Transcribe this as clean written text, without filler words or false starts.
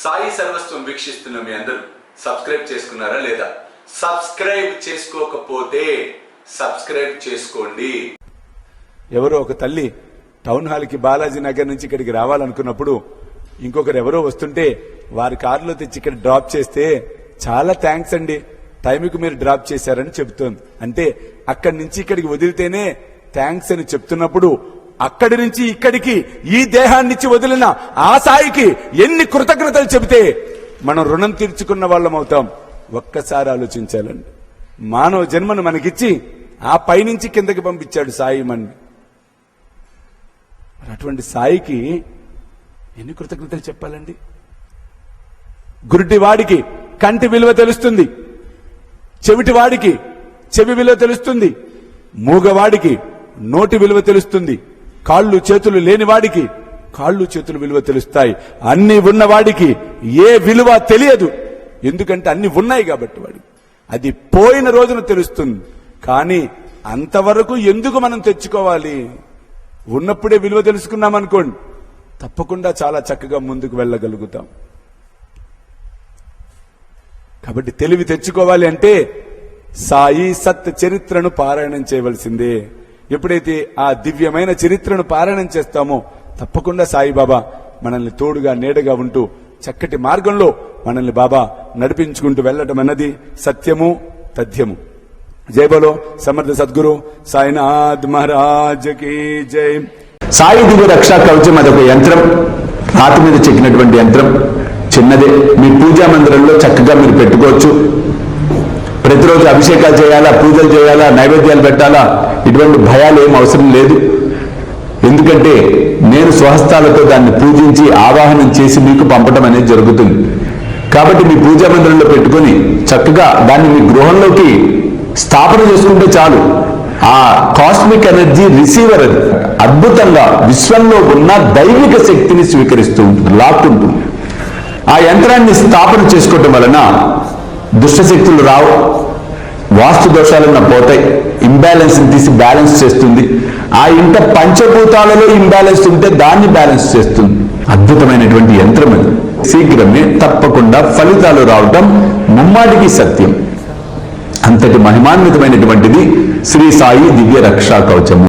సాయి సర్వస్వం వీక్షిస్తున్న మీ అందరూ సబ్స్క్రైబ్ చేసుకున్నారా లేదా? సబ్స్క్రైబ్ చేసుకోకపోతే సబ్స్క్రైబ్ చేసుకోండి. ఎవరో ఒక తల్లి టౌన్ హాల్ కి బాలాజీ నగర్ నుంచి ఇక్కడికి రావాలనుకున్నప్పుడు ఇంకొకరు ఎవరో వస్తుంటే వారి కారులో తెచ్చి ఇక్కడ డ్రాప్ చేస్తే చాలా థ్యాంక్స్ అండి, టైంకి మీరు డ్రాప్ చేశారని చెబుతోంది. అంటే అక్కడి నుంచి ఇక్కడికి వదిలితేనే థ్యాంక్స్ అని చెప్తున్నప్పుడు అక్కడి నుంచి ఇక్కడికి ఈ దేహాన్నిచ్చి వదిలిన ఆ సాయికి ఎన్ని కృతజ్ఞతలు చెబితే మనం రుణం తీర్చుకున్న వాళ్ళం అవుతాం. ఒక్కసారి ఆలోచించాలండి. మానవ జన్మను మనకిచ్చి ఆ పైనుంచి కిందకి పంపించాడు సాయి మన్ని. అటువంటి సాయికి ఎన్ని కృతజ్ఞతలు చెప్పాలండి. గుడ్డివాడికి కంటి విలువ తెలుస్తుంది, చెవిటివాడికి చెవి విలువ తెలుస్తుంది, మూగవాడికి నోటి విలువ తెలుస్తుంది, కాళ్ళు చేతులు లేనివాడికి కాళ్ళు చేతులు విలువ తెలుస్తాయి. అన్ని ఉన్నవాడికి ఏ విలువ తెలియదు, ఎందుకంటే అన్ని ఉన్నాయి కాబట్టి. వాడికి అది పోయిన రోజున తెలుస్తుంది. కానీ అంతవరకు ఎందుకు మనం తెచ్చుకోవాలి? ఉన్నప్పుడే విలువ తెలుసుకున్నాం అనుకోండి, తప్పకుండా చాలా చక్కగా ముందుకు వెళ్ళగలుగుతాం. కాబట్టి తెలివి తెచ్చుకోవాలి అంటే సాయి సత్ చరిత్రను పారాయణం చేయవలసిందే. ఎప్పుడైతే ఆ దివ్యమైన చరిత్రను పారాయణం చేస్తామో తప్పకుండా సాయిబాబా మనల్ని తోడుగా నీడగా ఉంటూ చక్కటి మార్గంలో మనల్ని బాబా నడిపించుకుంటూ వెళ్ళటం అన్నది సత్యము తథ్యము. జై బోలో సమర్థ సద్గురు సాయినాథ్ మహారాజ్ కి జై. సాయి దివ్య రక్షా కవచం అదొక యంత్రం, రాతి మీద చెక్కినటువంటి యంత్రం, చిన్నదే. మీ పూజా మందిరంలో చక్కగా మీరు పెట్టుకోవచ్చు. ప్రతిరోజు అభిషేకాలు చేయాలా, పూజలు చేయాలా, నైవేద్యాలు పెట్టాలా, ఇటువంటి భయాలు ఏం అవసరం లేదు. ఎందుకంటే నేను స్వహస్తాలతో దాన్ని పూజించి ఆవాహనం చేసి మీకు పంపడం అనేది జరుగుతుంది. కాబట్టి మీ పూజా మందిరంలో పెట్టుకొని చక్కగా దాన్ని మీ గృహంలోకి స్థాపన చేసుకుంటే చాలు. ఆ కాస్మిక్ ఎనర్జీ రిసీవర్ అది అద్భుతంగా విశ్వంలో ఉన్న దైవిక శక్తిని స్వీకరిస్తూ ఉంటుంది, లాక్కుంటుంది. ఆ యంత్రాన్ని స్థాపన చేసుకోవటం వలన దుష్టశక్తులు రావు, వాస్తు దోషాలన్న పోతాయి, ఇంబ్యాలెన్స్ తీసి బ్యాలెన్స్ చేస్తుంది. ఆ ఇంట పంచభూతాలలో ఇంబ్యాలెన్స్ ఉంటే దాన్ని బ్యాలెన్స్ చేస్తుంది. అద్భుతమైనటువంటి యంత్రం అది. శీఘ్రమే తప్పకుండా ఫలితాలు రావటం ముమ్మాటికి సత్యం. అంతటి మహిమాన్వితమైనటువంటిది శ్రీ సాయి దివ్య రక్షా కవచము.